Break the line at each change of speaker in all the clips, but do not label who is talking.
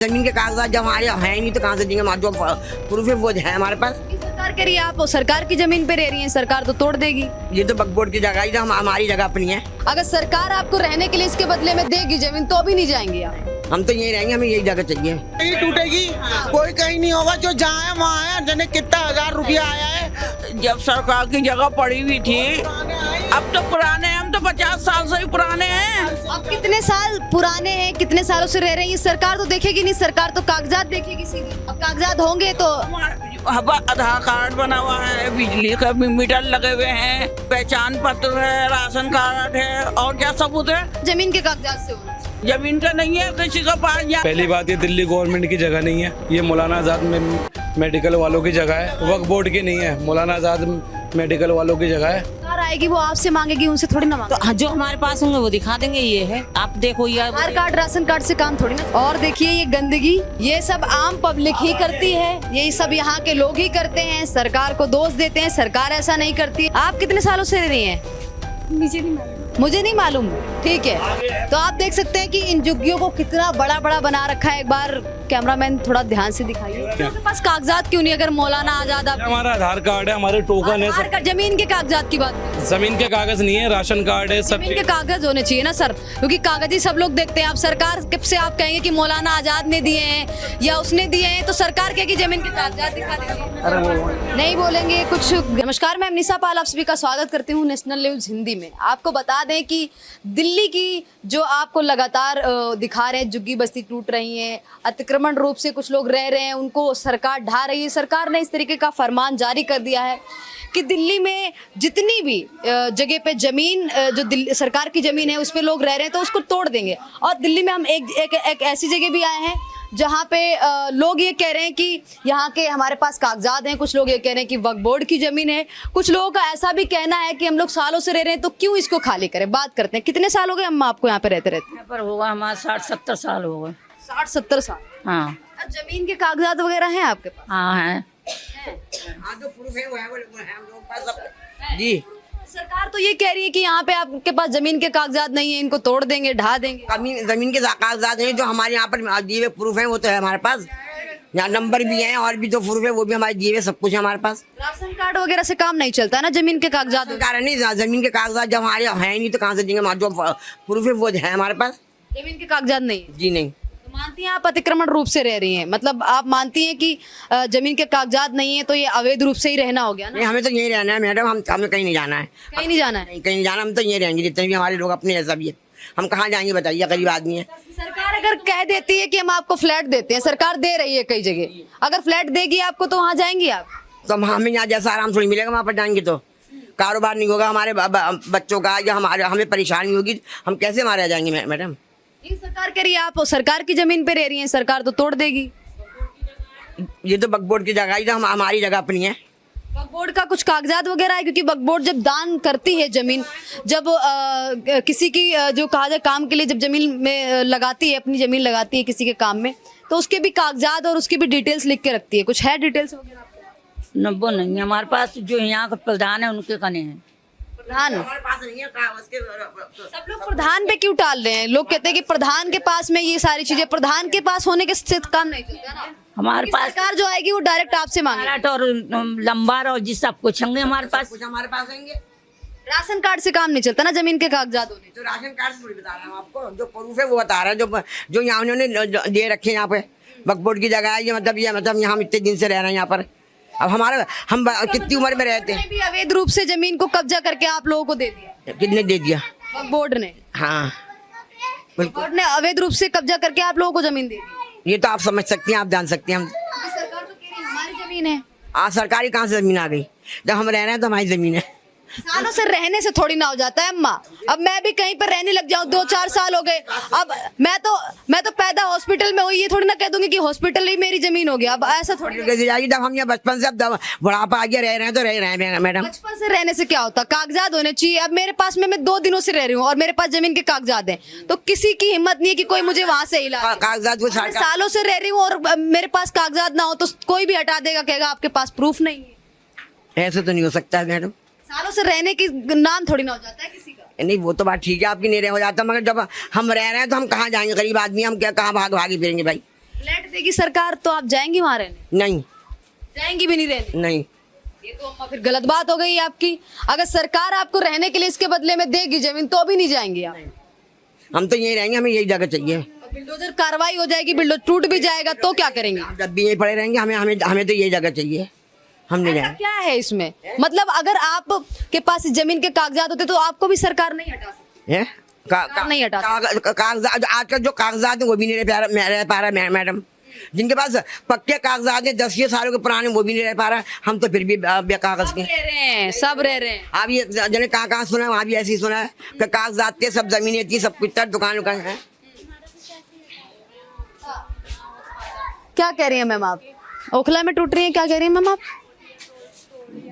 जमीन के कागजात जब हमारे हैं नहीं तो कहाँ से देंगे। हमारे जो प्रूफ है वो है हमारे पास।
सरकार कह रही है आप सरकार की जमीन पे रह रही हैं, सरकार तो तोड़ देगी।
ये तो वक्फ बोर्ड की जगह ही, तो हमारी जगह अपनी है।
अगर सरकार आपको रहने के लिए इसके बदले में देगी जमीन तो अभी नहीं जाएंगे आप।
हम तो यही रहेंगे, हमें यही जगह चाहिए।
नहीं टूटेगी, कोई कहीं नहीं होगा। जो जहाँ है वहाँ है। जने कितना 1000 रुपया आया है।
जब सरकार की जगह पड़ी हुई थी, अब तो पुराने हैं, हम तो 50 साल से ही पुराने हैं।
अब कितने साल पुराने हैं, कितने सालों से रह रहे हैं, ये सरकार तो देखेगी नहीं, सरकार तो कागजात देखेगी सीधे। अब कागजात होंगे तो
आधार कार्ड बना हुआ है, बिजली का भी मीटर लगे हुए हैं, पहचान पत्र है, राशन कार्ड है, और क्या सबूत है।
जमीन के कागजात से होना।
जमीन का नहीं है किसी का पास।
पहली बात, ये दिल्ली गवर्नमेंट की जगह नहीं है, ये मौलाना आजाद मेडिकल वालों की जगह है, वक्फ बोर्ड की नहीं है। मौलाना आजाद मेडिकल वालों की जगह है।
सरकार आएगी वो आपसे मांगेगी, उनसे थोड़ी ना मांगेगी।
तो जो हमारे पास होंगे वो दिखा देंगे। ये है, आप देखो ये
आधार कार्ड राशन कार्ड से काम थोड़ी ना। और देखिए ये गंदगी, ये सब आम पब्लिक ही करती है, यही सब यहाँ के लोग ही करते हैं, सरकार को दोष देते हैं, सरकार ऐसा नहीं करती। आप कितने सालों से रह रही हैं? मुझे नहीं मालूम। ठीक है, तो आप देख सकते हैं कि इन झुग्गियों को कितना बड़ा बड़ा बना रखा है। एक बार कैमरामैन थोड़ा ध्यान से दिखाइए। आपके पास कागजात क्यों नहीं? अगर मौलाना आजाद आप
हमारा आधार कार्ड है, हमारे टोकन है।
आधार कार्ड, जमीन के कागजात की बात करें।
जमीन के कागज नहीं है, राशन कार्ड है, सब
जमीन के कागज होने चाहिए ना सर, क्योंकि कागज ही सब लोग देखते हैं। आप सरकार से आप कहेंगे कि मौलाना आजाद ने दिए हैं या उसने दिए हैं, तो सरकार कहेगी जमीन के कागजात दिखा दीजिए। नहीं बोलेंगे कुछ। नमस्कार, मैं निशा पाल आप सभी का स्वागत करती हूँ नेशनल न्यूज हिंदी में। आपको बता दें कि दिल्ली की जो आपको लगातार दिखा रहे हैं, झुग्गी बस्ती टूट रही है, अतिक्रमण रूप से कुछ लोग रह रहे हैं, उनको सरकार ढा रही है। सरकार ने इस तरीके का फरमान जारी कर दिया है कि दिल्ली में जितनी भी जगह पे जमीन जो दिल्ली सरकार की जमीन है उस पे लोग रह रहे हैं तो उसको तोड़ देंगे। और दिल्ली में हम एक ऐसी जगह भी आए हैं जहाँ पे लोग ये कह रहे हैं कि यहाँ के हमारे पास कागजात हैं, कुछ लोग ये कह रहे हैं कि वक्फ बोर्ड की जमीन है, कुछ लोगों का ऐसा भी कहना है कि हम लोग सालों से रह रहे हैं तो क्यों इसको खाली करें। बात करते हैं, कितने साल हो गए हम आपको यहाँ पे रहते रहते?
यहाँ पर होगा हमारा 60-70 साल हो गए।
60-70 साल।
हाँ
जमीन के कागजात वगैरह हैं आपके पास?
हाँ है।
जी,
सरकार तो ये कह रही है कि यहाँ पे आपके पास जमीन के कागजात नहीं है, इनको तोड़ देंगे, ढा देंगे।
जमीन के कागजात हैं जो हमारे यहाँ पर दिए हुए प्रूफ है, वो तो है हमारे पास। यहाँ नंबर भी है और भी जो प्रूफ है वो भी हमारे दिए हुए, सब कुछ है हमारे पास।
राशन कार्ड वगैरह से काम नहीं चलता ना, जमीन के कागजात।
कारण नहीं, जमीन के कागजात जब हमारे हैं नहीं तो कहाँ से देंगे। हमारे जो प्रूफ है वो है हमारे पास।
जमीन के कागजात नहीं है।
जी नहीं।
तो मानती हैं आप अतिक्रमण रूप से रह रही हैं, मतलब आप मानती हैं कि जमीन के कागजात नहीं है तो ये अवैध रूप से ही रहना हो गया ना?
नहीं, हमें तो यही रहना है मैडम, हमें कहीं नहीं जाना है।
कहीं नहीं जाना है।
नहीं, कहीं नहीं जाना, हम तो यही रहेंगे। जितने भी हमारे लोग अपने जैसा भी है, हम कहाँ जाएंगे बताइए, गरीब आदमी है।
सरकार अगर कह देती है कि हम आपको फ्लैट देते हैं, सरकार दे रही है कई जगह, अगर फ्लैट देगी आपको तो वहाँ जाएंगी आप?
तो हमें यहाँ जैसा आराम थोड़ी मिलेगा, वहाँ पर जाएंगे तो कारोबार नहीं होगा हमारे बच्चों का, या हमें परेशानी होगी, हम कैसे वहाँ रह जाएंगे मैडम।
ये सरकार कह रही है आप सरकार की जमीन पे रह रही हैं, सरकार तो तोड़ देगी।
ये तो वक्फ बोर्ड की जगह ही, तो हमारी जगह अपनी है।
वक्फ बोर्ड का कुछ कागजात वगैरह है? क्योंकि वक्फ बोर्ड जब दान करती है जमीन, जब किसी की जो कहा जाए काम के लिए जब जमीन में लगाती है, अपनी जमीन लगाती है किसी के काम में, तो उसके भी कागजात और उसकी भी डिटेल्स लिख के रखती है। कुछ है डिटेल्स वगैरह आपके?
नब्बो नहीं है हमारे पास, जो यहाँ का प्रधान है उनके कने हैं।
प्रधान सब लोग प्रधान पे क्यों टाल रहे हैं? लोग कहते हैं कि प्रधान के पास में ये सारी चीजें, प्रधान के पास होने के से काम नहीं चलता ना।
हमारे पास
सरकार जो आएगी वो डायरेक्ट आपसे मांगे।
फ्लैट और लंबार और जी सब कुछ होंगे हमारे पास।
हमारे पास आएंगे।
राशन कार्ड से काम नहीं चलता ना, जमीन के कागजात होने।
जो राशन कार्ड से बता रहा हूँ आपको, जो प्रूफ है वो बता रहा है, जो यहाँ उन्होंने दे रखे यहाँ पे वक्फ बोर्ड की जगह है। ये मतलब यहाँ हम इतने दिन से रह रहे हैं यहाँ पर। अब हम कितनी उम्र में रहते हैं।
भी अवैध रूप से जमीन को कब्जा करके आप लोगों को दे दिया।
कितने दे दिया?
वक्फ बोर्ड ने।
हाँ बिल्कुल,
बोर्ड ने अवैध रूप से कब्जा करके आप लोगों को जमीन दे दी।
ये तो आप समझ सकते हैं, आप जान सकते हैं। हम
सरकार तो कह रही है हमारी जमीन है।
आज सरकारी कहाँ से जमीन आ गई? जब हम रह रहे हैं तो हमारी जमीन है।
सालों से रहने से थोड़ी ना हो जाता है अम्मा। अब मैं भी कहीं पर रहने लग जाऊं, 2-4 साल हो गए, अब मैं तो पैदा हॉस्पिटल में हुई, ये थोड़ी ना कह दूंगी कि हॉस्पिटल ही मेरी जमीन हो गया। अब ऐसा थोड़ी
जाएगी। जब हम यहाँ बचपन से अब बुढ़ापा आ गया रह रहे हैं तो रह रहे हैं मैडम।
बचपन से रहने से क्या होता? कागजात होने चाहिए। अब मेरे पास में मैं 2 दिनों से रह रही हूँ और मेरे पास जमीन के कागजात हैं, तो किसी की हिम्मत नहीं है कि कोई मुझे वहां से हिला।
कागजात
मैं सालों से रह रही हूँ और मेरे पास कागजात ना हो तो कोई भी हटा देगा, कहेगा आपके पास प्रूफ नहीं है।
ऐसे तो नहीं हो सकता मैडम।
सालों से रहने की नाम थोड़ी ना हो जाता है किसी का।
नहीं, वो तो बात ठीक है आपकी, नहीं रह हो जाता, मगर जब हम रह रहे हैं तो हम कहाँ जाएंगे? गरीब आदमी हम क्या कहाँ भागी फिरेंगे भाई?
फ्लैट देगी सरकार तो आप जाएंगी वहाँ रहने?
नहीं
जाएंगी भी नहीं रहने?
नहीं,
ये तो अम्मा फिर गलत बात हो गई आपकी। अगर सरकार आपको रहने के लिए इसके बदले में देगी जमीन तो भी नहीं जाएंगी आप?
हम तो यहीं रहेंगे, हमें यही जगह चाहिए।
और बिल्डोजर कार्रवाई हो जाएगी, बिल्डोजर टूट भी जाएगा तो क्या करेंगे?
जब भी यहीं पड़े रहेंगे, हमें हमें हमें तो यही जगह चाहिए, हम नहीं
ऐसा
जाएंगे।
क्या है इसमें? मतलब अगर आप के पास इस जमीन के कागजात होते तो आपको भी सरकार नहीं हटा सकती?
हैं?
नहीं हटा
कागजात आजकल जो कागजात है वो भी नहीं रह पा रहा मैडम। जिनके पास पक्के कागजात है 10 सालों के पुराने, वो भी नहीं रह पा रहा। हम तो फिर भी बेकागज
सब
के
रह रहे हैं, सब रह रहे हैं।
आप ये जने कहाँ सुना है, वहाँ भी ऐसे ही सुना है कि कागजात थे, सब जमीनें थी, सब कुछ था, दुकान है।
क्या कह रही हैं मैम आप? ओखला में टूट रही है, क्या कह रही हैं मैम आप?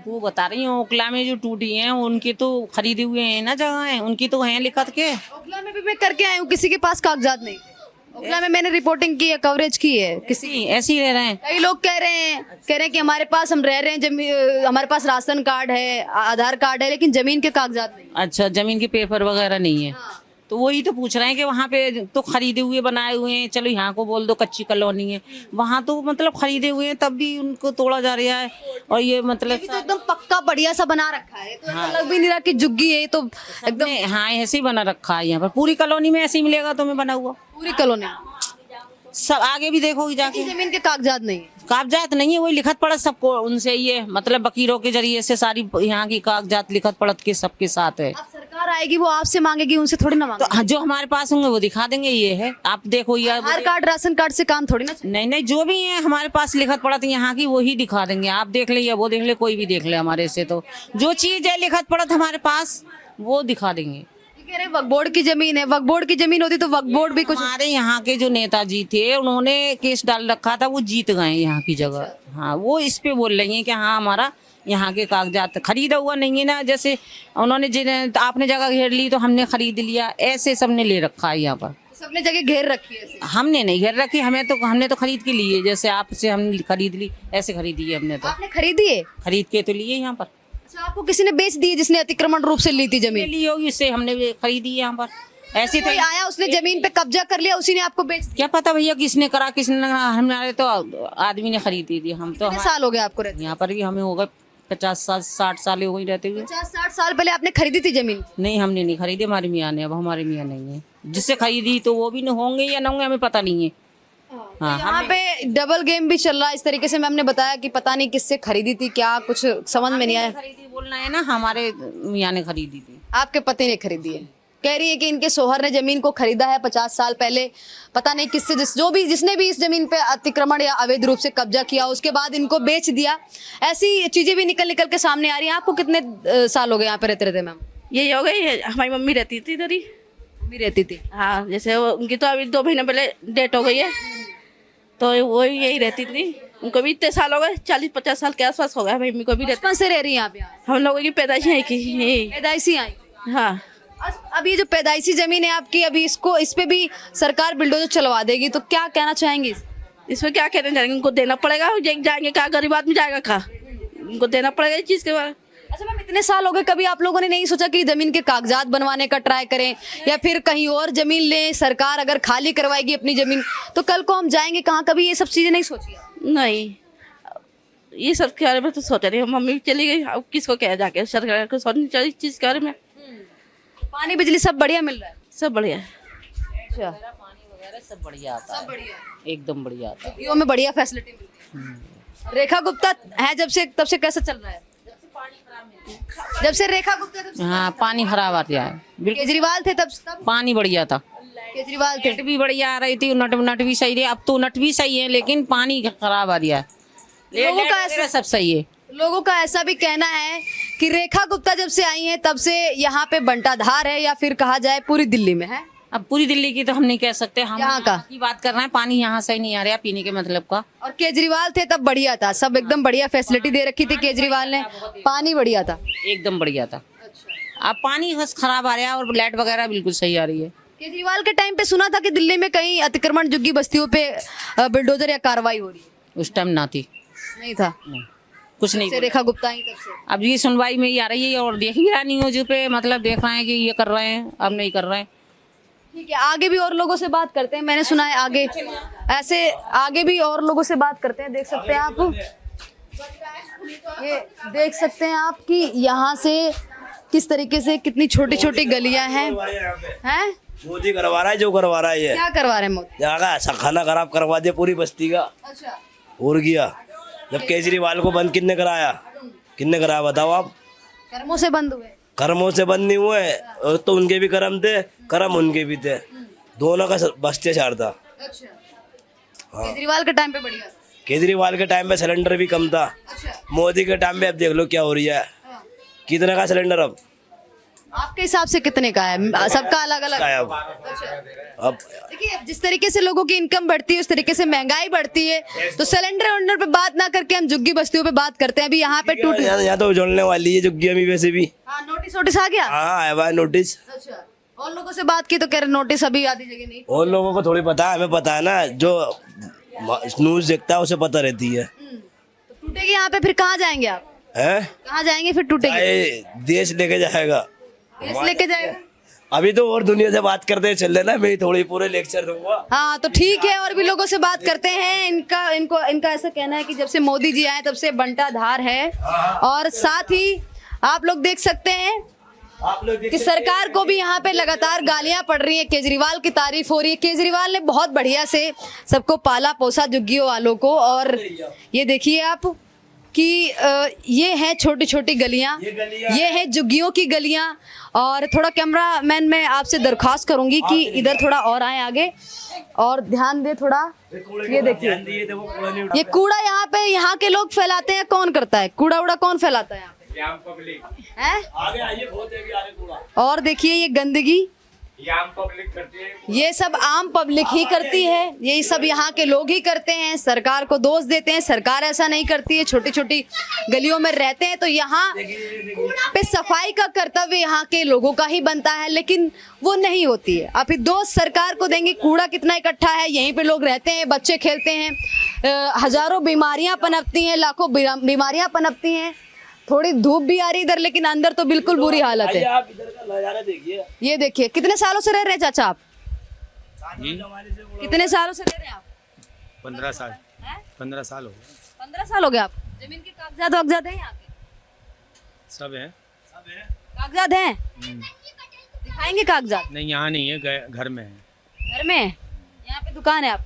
वो बता रही हैं ओखला में जो टूटी हैं उनके तो खरीदे हुए हैं ना जगह, उनकी तो हैं लिखत के।
ओखला में भी मैं करके आई हूँ, किसी के पास कागजात नहीं थे। ओखला में मैंने रिपोर्टिंग की है, कवरेज की है। किसी
ऐसे ही रह रहे हैं।
कई लोग कह रहे हैं कि हमारे पास हम रह रहे हैं, हमारे पास राशन कार्ड है, आधार कार्ड है, लेकिन जमीन के कागजात नहीं।
अच्छा, जमीन के पेपर वगैरह नहीं है। तो वही तो पूछ रहे हैं कि वहाँ पे तो खरीदे हुए बनाए हुए हैं, चलो यहाँ को बोल दो कच्ची कॉलोनी है, वहाँ तो मतलब खरीदे हुए हैं तब भी उनको तोड़ा जा रहा है। और ये मतलब
तो एकदम पक्का बढ़िया सा बना रखा है, तो ऐसा लग भी नहीं रहा कि झुग्गी है, तो एकदम
हाँ ऐसे ही बना रखा है। यहाँ पर पूरी कॉलोनी में ऐसे ही मिलेगा तुम्हें बना हुआ,
पूरी कॉलोनी।
सब आगे भी देखोगी जाके।
जमीन के कागजात नहीं है,
कागजात नहीं है, वही लिखत पढ़त सबको उनसे ये मतलब वकीलों के जरिए से सारी यहाँ की कागजात लिखत पढ़त के सबके साथ है।
अब सरकार आएगी वो आपसे मांगेगी, उनसे थोड़ी ना
तो
मांगेगी।
हाँ, जो हमारे पास होंगे वो दिखा देंगे, ये है आप देखो ये
आधार कार्ड राशन कार्ड से काम थोड़ी ना चलेगा।
नहीं नहीं, जो भी है हमारे पास लिखत पढ़त यहाँ की वही दिखा देंगे। आप देख ले या वो देख ले, कोई भी देख ले, हमारे से तो जो चीज है लिखत पढ़त हमारे पास वो दिखा देंगे।
कह रहे वक्फ बोर्ड की जमीन है, वक्फ बोर्ड की जमीन होती तो वक्फ बोर्ड भी कुछ।
हमारे यहाँ के जो नेताजी थे उन्होंने केस डाल रखा था, वो जीत गए यहाँ की जगह। हाँ, वो इस पे बोल रही हैं कि हाँ हमारा यहाँ के कागजात खरीदा हुआ नहीं है ना, जैसे उन्होंने आपने जगह घेर ली तो हमने खरीद लिया, ऐसे सबने ले रखा है यहाँ पर।
सबने जगह घेर रखी है ऐसे।
हमने नहीं घेर रखी, हमने तो खरीद के लिए, जैसे आपसे हमने खरीद ली ऐसे खरीदी है हमने तो।
आपने खरीदी है?
खरीद के तो लिए यहाँ पर।
अच्छा, आपको किसी ने बेच दी है जिसने अतिक्रमण रूप से ली थी जमीन?
ली होगी, इससे हमने भी खरीदी है यहाँ पर। ऐसे तो
कोई आया उसने जमीन पे कब्जा कर लिया, उसी ने आपको बेच दिया?
क्या पता भैया किसने करा किसने ना, हमारे तो आदमी ने खरीदी थी। हम तो
कितने साल हो गए आपको रहते?
यहाँ पर भी हमें हो गए 50 साल 60 साल हो गई रहते हुए।
50-60 साल पहले आपने खरीदी थी जमीन?
नहीं, हमने नहीं खरीदी, हमारे मियाँ ने। अब हमारे मियाँ नहीं है, जिससे खरीदी तो वो भी नहीं होंगे या ना होंगे हमें पता नहीं है। हाँ,
यहाँ पे डबल गेम भी चल रहा है इस तरीके से। मैम ने बताया कि पता नहीं किससे खरीदी थी, क्या कुछ समझ में नहीं आया।
खरीदी बोलना है ना, हमारे मियाँ ने खरीदी थी।
आपके पति ने खरीदी है? कह रही है कि इनके सोहर ने जमीन को खरीदा है 50 साल पहले, पता नहीं किससे, जिसने भी इस जमीन पे अतिक्रमण या अवैध रूप से कब्जा किया उसके बाद इनको बेच दिया। ऐसी चीजें भी निकल के सामने आ रही हैं। आपको कितने साल हो गए यहाँ पे रहते मैम?
ये हो गई, हमारी मम्मी रहती थी इधर ही।
भी रहती थी?
हाँ, जैसे उनकी तो अभी 2 महीने पहले डेट हो गई है, तो वो यही रहती थी। उनको भी इतने साल हो गए, 40-50 साल के आसपास हो गया। मम्मी को भी रहती।
बचपन से रह रही है यहाँ पे?
हम लोगों की पैदाइश यहीं की यही।
पैदाइशी आई?
हाँ,
अब ये जो पैदाइशी जमीन है आपकी, अभी इस पे भी सरकार बिल्डोजर चलवा देगी, तो क्या कहना चाहेंगी?
इसमें क्या कहने जाएंगे, उनको देना पड़ेगा। जाएंगे कहाँ, गरीब आदमी जाएगा कहाँ, उनको देना पड़ेगा इस चीज़ के बारे में।
अच्छा मैम, इतने साल हो गए, कभी आप लोगों ने नहीं सोचा कि जमीन के कागजात बनवाने का ट्राई करें या फिर कहीं और जमीन लें? सरकार अगर खाली करवाएगी अपनी जमीन तो कल को हम जाएंगे कहाँ? कभी ये सब चीजें नहीं सोची?
नहीं, ये सब के बारे में तो सोचा नहीं। मम्मी चली गई, अब किसको कह जाके, सरकार को सोचनी चाहिए इस चीज़ के बारे में।
पानी बिजली सब बढ़िया मिल रहा है?
सब बढ़िया है।
अच्छा,
पानी वगैरह सब बढ़िया आता है, एकदम बढ़िया आता है।
यूपी में बढ़िया फैसिलिटी मिलती है। रेखा गुप्ता है तब से कैसा चल रहा है? जब से रेखा गुप्ता तब से?
हाँ, पानी खराब आता है। बिल्कुल
केजरीवाल थे तब?
पानी बढ़िया था,
केजरीवाल थे?
नट भी बढ़िया आ रही थी, नट भी सही है। अब तो नट भी सही है लेकिन पानी खराब आ रहा है।
लोगों का
वगैरह सब सही है।
लोगों का ऐसा भी कहना है कि रेखा गुप्ता जब से आई हैं तब से यहाँ पे बंटाधार है, या फिर कहा जाए पूरी दिल्ली में है।
अब पूरी दिल्ली की तो हम नहीं कह सकते, हम
यहाँ का
की बात कर रहे हैं। पानी यहाँ से नहीं आ रहा पीने के मतलब का।
और केजरीवाल थे तब बढ़िया था, सब एकदम बढ़िया फैसिलिटी दे रखी थी केजरीवाल ने, पानी बढ़िया था,
एकदम बढ़िया था। अब पानी बस खराब आ रहा है और लाइट वगैरह बिल्कुल सही आ रही है।
केजरीवाल के टाइम पे सुना था कि दिल्ली में कहीं अतिक्रमण झुग्गी बस्तियों पे बुलडोजर या कार्रवाई हो रही है?
उस टाइम ना थी,
नहीं था,
कुछ नहीं।
से रेखा गुप्ता ही तब से।
अब ये सुनवाई में ही आ रही है और देख भी रहा न्यूज पे, मतलब देख रहे हैं कि ये कर रहे हैं, अब नहीं कर रहे हैं।
ठीक है, आगे भी और लोगों से बात करते हैं। मैंने सुना है आगे ऐसे आगे भी और लोगों से बात करते हैं। देख सकते हैं आप, ये देख सकते हैं आप कि यहाँ से किस तरीके से कितनी छोटी छोटी गलियां हैं। हैं
मोदी करवा रहा है जो करवा रहा है ये।
क्या करवा रहे हैं मोदी?
यहाँ का ऐसा खाना खराब करवा दिया पूरी बस्ती का।
अच्छा,
और गया जब केजरीवाल को बंद किसने कराया? किसने कराया बताओ आप?
कर्मों से बंद हुए।
कर्मों से बंद नहीं हुए, और तो उनके भी कर्म थे, कर्म उनके भी थे, दोनों का भ्रष्टाचार था।
अच्छा, केजरीवाल के टाइम पे बढ़िया।
केजरीवाल के टाइम पे सिलेंडर भी कम था।
अच्छा,
मोदी के टाइम पे अब देख लो क्या हो रही है। कितने का सिलेंडर अब
आपके हिसाब से कितने का है? सबका अलग अलग
है अब। अब
देखिए, अब जिस तरीके से लोगों की इनकम बढ़ती है उस तरीके से महंगाई बढ़ती है। तो सिलेंडर वलेंडर पे बात ना करके हम झुग्गी बस्तियों पे बात करते हैं। अभी यहाँ पे टूट
यहाँ तो उजड़ने वाली है झुग्गी अभी वैसे भी।
हाँ, नोटिस आ गया।
हाँ आया हुआ है नोटिस।
अच्छा, और लोगों से बात की तो कह रहे नोटिस अभी आधी जगह नहीं।
और लोगों को थोड़ी पता है, हमें पता है ना, जो न्यूज देखता है उसे पता रहती है।
तो टूटेगी यहाँ पे, फिर कहाँ जाएंगे आप?
हैं?
कहाँ जाएंगे फिर टूटेगी?
देश लेके जाएगा।
देश लेके जाएगा।
अभी तो और दुनिया से बात करते चल लेना, मैं थोड़ी पूरे लेक्चर दूंगा।
हाँ तो ठीक है, और भी लोगों से बात करते हैं। इनका ऐसा कहना है कि जब से मोदी जी आए तब से बंटाधार है। और साथ ही आप लोग देख सकते हैं कि सरकार को भी यहाँ पे लगातार गालियां पड़ रही हैं। केजरीवाल की तारीफ हो रही है। केजरीवाल ने बहुत बढ़िया से सबको पाला पोसा झुग्गियों वालों को। और ये देखिए आप कि ये है छोटी छोटी गलियां, ये है झुग्गियों की गलियां। और थोड़ा कैमरामैन मैं आपसे दरख्वास्त करूंगी कि इधर थोड़ा और आए आगे और ध्यान दे थोड़ा। ये देखिए, ये कूड़ा यहाँ पे यहाँ के लोग फैलाते हैं। कौन करता है कूड़ा उड़ा? कौन फैलाता है यहाँ पे?
आम पब्लिक
है?
आगे आइए, बहुत है भी आगे कूड़ा।
और देखिए ये गंदगी,
ये आम पब्लिक करती है।
ये सब आम पब्लिक ही करती है। यही सब यहाँ के लोग ही करते हैं। सरकार को दोष देते हैं, सरकार ऐसा नहीं करती है। छोटी छोटी गलियों में रहते हैं तो यहाँ पे सफाई का कर्तव्य यहाँ के लोगों का ही बनता है, लेकिन वो नहीं होती है। आप दोष सरकार को देंगे। कूड़ा कितना इकट्ठा है, यहीं पे लोग रहते हैं, बच्चे खेलते हैं, हजारों बीमारियां पनपती हैं, लाखों बीमारियां पनपती हैं। थोड़ी धूप भी आ रही इधर, लेकिन अंदर तो बिल्कुल बुरी हालत है।
आप इधर का नजारा देखिए।
ये देखिए, कितने सालों से रह रहे हैं चाचा आप? कितने सालों से रह रहे हैं आप?
15 साल 15 साल हो गए।
15 साल हो गए आप? जमीन के कागजात वागजात हैं यहाँ के?
सब है।
कागजात हैं? दिखाएंगे कागजात?
नहीं यहाँ नहीं है, घर में है।
घर में? यहाँ पे दुकान है आप?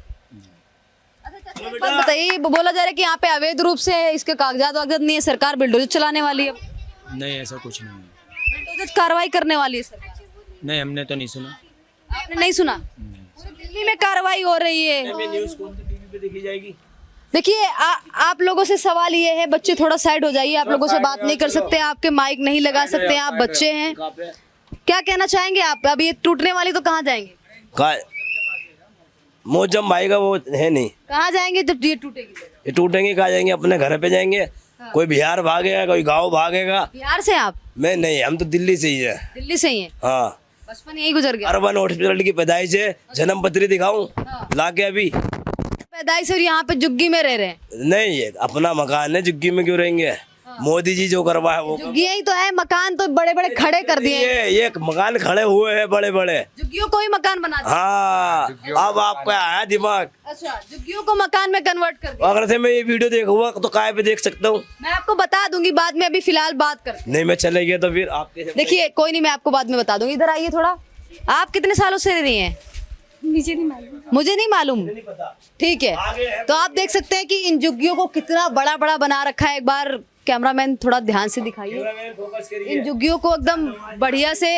अच्छा चाचा, एक बात बताइए, ये बोला जा रहा है कि यहाँ पे अवैध रूप से इसके कागजात वागजात नहीं है, सरकार बिल्डोजर चलाने वाली है।
नहीं ऐसा कुछ नहीं है।
बिल्डोजर कार्रवाई करने वाली है सरकार?
नहीं हमने तो नहीं सुना।
आपने नहीं सुना? पूरी दिल्ली में कार्रवाई हो रही है।
न्यूज़ कौन सी टीवी पे देखी जाएगी?
देखिए, आप लोगों से सवाल ये है, बच्चे थोड़ा साइड हो जाइए। आप लोगों से बात नहीं कर सकते, आपके माइक नहीं लगा सकते, आप बच्चे हैं। क्या कहना चाहेंगे आप? अब ये टूटने वाली तो कहाँ जाएंगे?
मोजम भाई का वो है नहीं,
कहाँ जाएंगे जब ये टूटेगी?
ये टूटेंगे कहाँ जाएंगे? अपने घर पे जाएंगे। कोई बिहार भागेगा, कोई गाँव भागेगा।
बिहार से आप?
मैं नहीं, हम तो दिल्ली से ही है।
दिल्ली से ही है?
हाँ,
बचपन यही गुजर गया?
अर्बन हॉस्पिटल की पैदाइश है। जन्म पत्री दिखाऊं ला के? अभी
पैदाइश और यहाँ पे झुग्गी में रह रहे हैं?
नहीं, ये अपना मकान है, झुग्गी में क्यों रहेंगे? मोदी जी जो करवा है वो।
झुग्गी ही तो है, मकान तो बड़े बड़े खड़े कर दिए हैं।
ये मकान खड़े हुए हैं बड़े बड़े।
झुग्गियों को ही मकान बना दिया?
हाँ, अब आपका आया दिमाग।
अच्छा, झुग्गियों को मकान में कन्वर्ट कर दिया।
अगर से मैं ये वीडियो देखूंगा तो काय पे देख सकता हूँ?
मैं आपको बता दूंगी बाद में, अभी फिलहाल बात कर।
नहीं, मैं चले गया तो फिर आपके।
देखिए, कोई नहीं, मैं आपको बाद में बता दूंगी। इधर आइए थोड़ा। आप कितने सालों से रह रही हैं?
मुझे नहीं मालूम।
मुझे नहीं मालूम? ठीक है, तो आप देख सकते हैं कि इन झुग्गियों को कितना बड़ा बड़ा बना रखा है। एक बार कैमरामैन थोड़ा ध्यान से दिखाइए। इन झुग्गियों को एकदम बढ़िया से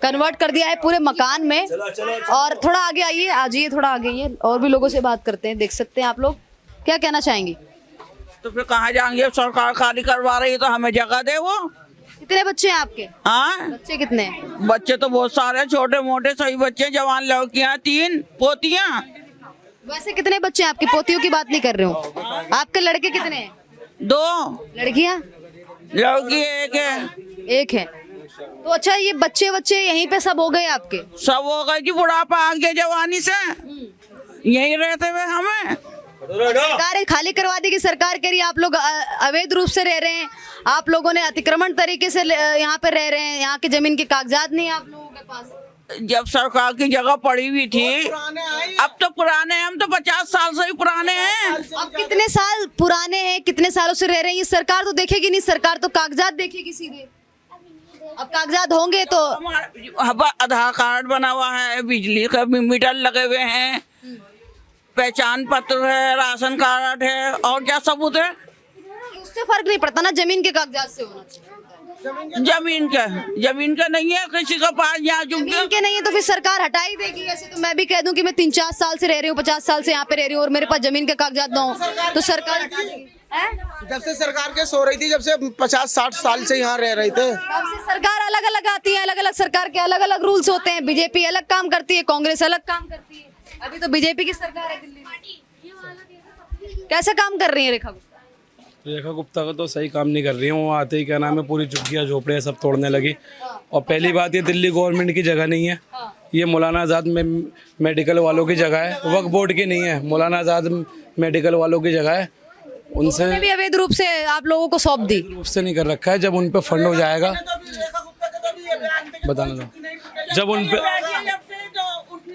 कन्वर्ट कर दिया है पूरे मकान में। और थोड़ा आगे आइए, आ जाइए, थोड़ा आगे आइए, और भी लोगों से बात करते हैं। देख सकते हैं आप लोग। क्या कहना चाहेंगे?
तो फिर कहाँ जाएंगे? सरकार खाली करवा रही है तो हमें जगह दे वो।
कितने बच्चे हैं आपके?
हाँ,
बच्चे कितने हैं?
बच्चे तो बहुत सारे, छोटे मोटे सही बच्चे, जवान लड़कियां, 3 पोतियां।
वैसे कितने बच्चे हैं आपकी? पोतियों की बात नहीं कर रहे हूँ। आपके लड़के कितने हैं?
2
लड़कियाँ?
लड़की 1 है।
1 है। तो अच्छा, ये बच्चे यहीं पे सब हो गए आपके?
सब हो गए कि बुढ़ापा आ गया जवानी से, यहीं रहते हुए हमें
सरकार खाली करवा दी कि सरकार कह रही है आप लोग अवैध रूप से रह रहे हैं, आप लोगों ने अतिक्रमण तरीके से यहाँ पे रह रहे हैं, यहाँ के जमीन के कागजात नहीं है आप लोगों के पास।
जब सरकार की जगह पड़ी हुई थी, अब तो पुराने हैं, हम तो 50 साल से ही पुराने हैं।
अब कितने साल पुराने हैं, कितने सालों से रह रहे हैं, ये सरकार तो देखेगी नहीं, सरकार तो कागजात देखेगी सीधे। अब कागजात होंगे तो
हमारा आधार कार्ड बना हुआ है, बिजली का मीटर लगे हुए हैं, पहचान पत्र है, राशन कार्ड है, और क्या सबूत है?
उससे फर्क नहीं पड़ता ना, जमीन के कागजात से होना चाहिए।
जमीन का नहीं है किसी का पास यहाँ
जमीन के नहीं है तो फिर सरकार हटा ही देगी। ऐसे तो मैं भी कह दूं कि मैं 3-4 साल से रह रही हूँ, 50 साल से यहाँ पे रह रही हूँ और मेरे पास जमीन के कागजात ना हो तो सरकार हटा देगी।
जब से सरकार के सो रही थी, जब से 50-60 साल से यहाँ रह रहे थे,
तब से सरकार अलग अलग आती है, अलग अलग सरकार के अलग अलग रूल्स होते हैं। बीजेपी अलग काम करती है, कांग्रेस अलग काम करती है। अभी तो बीजेपी की सरकार है दिल्ली में। कैसे काम कर रही है रेखा
गुप्ता का तो सही काम नहीं कर रही है। वो आते ही क्या नाम है पूरी झुग्गियाँ झोपड़ियाँ सब तोड़ने लगी। और पहली बात ये दिल्ली गवर्नमेंट की जगह नहीं है, ये मौलाना आज़ाद में मेडिकल वालों की जगह है, वक्फ बोर्ड की नहीं है, मौलाना आज़ाद मेडिकल वालों की जगह है। उनसे
भी अवैध रूप से आप लोगों को सौंप दी,
रूप से नहीं कर रखा है। जब उन पे फंड हो जाएगा, बताना दो, जब उन पे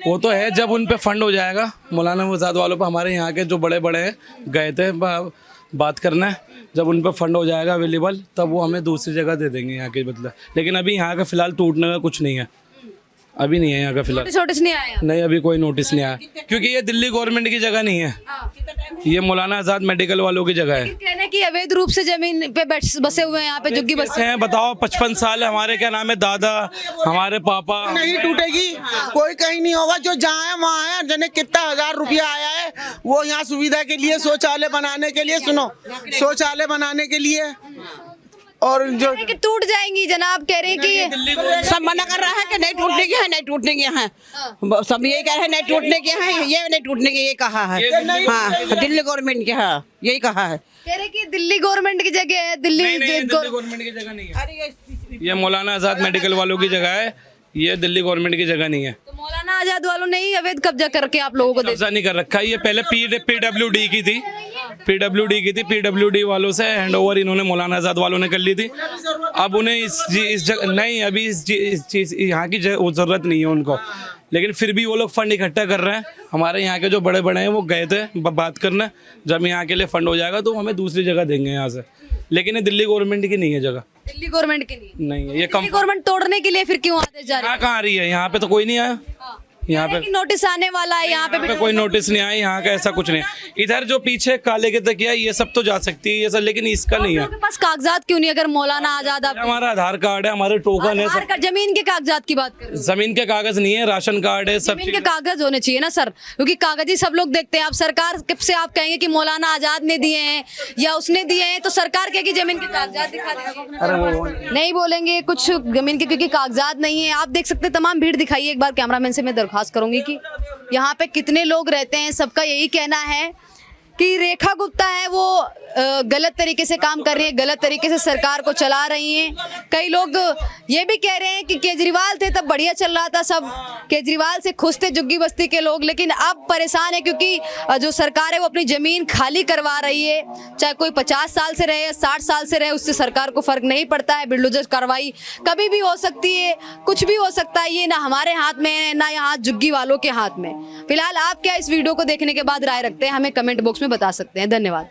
वो तो है, जब उन पे फंड हो जाएगा मौलाना आज़ाद वालों पे, हमारे यहाँ के जो बड़े बड़े गए थे बात करना है, जब उन पे फंड हो जाएगा अवेलेबल तब वो हमें दूसरी जगह दे देंगे यहाँ के बदले। लेकिन अभी यहाँ का फिलहाल टूटने का कुछ नहीं है, अभी नहीं है यहाँ का फिलहाल।
नोटिस नहीं आया?
नहीं, अभी कोई नोटिस नहीं आया, क्योंकि ये दिल्ली गवर्नमेंट की जगह नहीं है, ये मौलाना आज़ाद मेडिकल वालों की जगह है।
कहने की अवैध रूप से जमीन पे बसे हुए हैं, यहाँ पे झुग्गी बसे
हैं। बताओ 55 साल है हमारे, क्या नाम है, दादा, हमारे पापा।
नहीं टूटेगी, कोई कहीं नहीं होगा। जो जहाँ है वहाँ है। जिन्हें कितना 1000 रुपया आया है वो यहाँ सुविधा के लिए, शौचालय बनाने के लिए, सुनो, शौचालय बनाने के लिए, और जो
कि टूट जाएंगी। जनाब कह रहे हैं कि ये
सब मना कर रहा है कि नहीं टूटने की है, नहीं टूटने की है, सब यही कह रहे हैं नहीं टूटने की है, ये नहीं टूटने की, ये कहा है। हाँ, दिल्ली गवर्नमेंट की है, यही कहा है।
कह रहे कि दिल्ली गवर्नमेंट की जगह है, दिल्ली
गवर्नमेंट की जगह नहीं है, ये मौलाना आज़ाद मेडिकल वालों की जगह है, ये दिल्ली गवर्नमेंट की जगह नहीं है।
तो मौलाना आज़ाद वालों ने ही अवैध कब्जा करके आप लोगों को
कब्जा नहीं कर रखा है। ये पहले पीडब्ल्यूडी की थी, पीडब्ल्यूडी वालों से हैंडओवर इन्होंने मौलाना आज़ाद वालों ने कर ली थी। अब उन्हें इस जगह नहीं, अभी इस चीज़ यहाँ की ज़रूरत नहीं है उनको, लेकिन फिर भी वो लोग फंड इकट्ठा कर रहे हैं। हमारे यहाँ के जो बड़े बड़े हैं वो गए थे बात करने, जब यहाँ के लिए फंड हो जाएगा तो हमें दूसरी जगह देंगे यहाँ से। लेकिन ये दिल्ली गवर्नमेंट की नहीं है जगह,
दिल्ली गवर्नमेंट की
नहीं है। ये
दिल्ली गवर्नमेंट तोड़ने के लिए फिर क्यों आदेश जारी?
कहाँ आ रही है? यहाँ पे तो कोई नहीं आया, यहाँ पे
नोटिस आने वाला है, यहाँ पे
कोई नोटिस नहीं आया, यहाँ का ऐसा कुछ नहीं है। इधर जो पीछे काले के तकिया ये सब तो जा सकती है ये सब, लेकिन इसका नहीं है।
आपके पास कागजात क्यों नहीं? अगर मौलाना आज़ाद
हमारा आधार कार्ड है, हमारे टोकन है,
आधार कार्ड, जमीन के कागजात की बात कर रहे हैं।
जमीन के कागज नहीं है, राशन कार्ड है, सब
जमीन के कागज होने चाहिए ना सर, क्योंकि कागजी सब लोग देखते हैं। आप सरकार से आप कहेंगे कि मौलाना आज़ाद ने दिए हैं या उसने दिए हैं, तो सरकार कहेगी जमीन के कागजात दिखा देगी। नहीं बोलेंगे कुछ जमीन के, क्योंकि कागजात नहीं है। आप देख सकते हैं, तमाम भीड़ दिखाइए एक बार कैमरामैन से मैं दरख्वास्त करूंगी कि यहाँ पे कितने लोग रहते हैं। सबका यही कहना है कि रेखा गुप्ता है वो गलत तरीके से काम कर रही है, गलत तरीके से सरकार को चला रही हैं। कई लोग ये भी कह रहे हैं कि केजरीवाल थे तब बढ़िया चल रहा था, सब केजरीवाल से खुश थे झुग्गी बस्ती के लोग, लेकिन अब परेशान है क्योंकि जो सरकार है वो अपनी ज़मीन खाली करवा रही है। चाहे कोई 50 साल से रहे या 60 साल से रहे, उससे सरकार को फ़र्क नहीं पड़ता है। बुलडोजर कार्रवाई कभी भी हो सकती है, कुछ भी हो सकता है, ये ना हमारे हाथ में है ना यहाँ झुग्गी वालों के हाथ में। फिलहाल आप क्या इस वीडियो को देखने के बाद राय रखते हैं, हमें कमेंट बॉक्स में बता सकते हैं। धन्यवाद।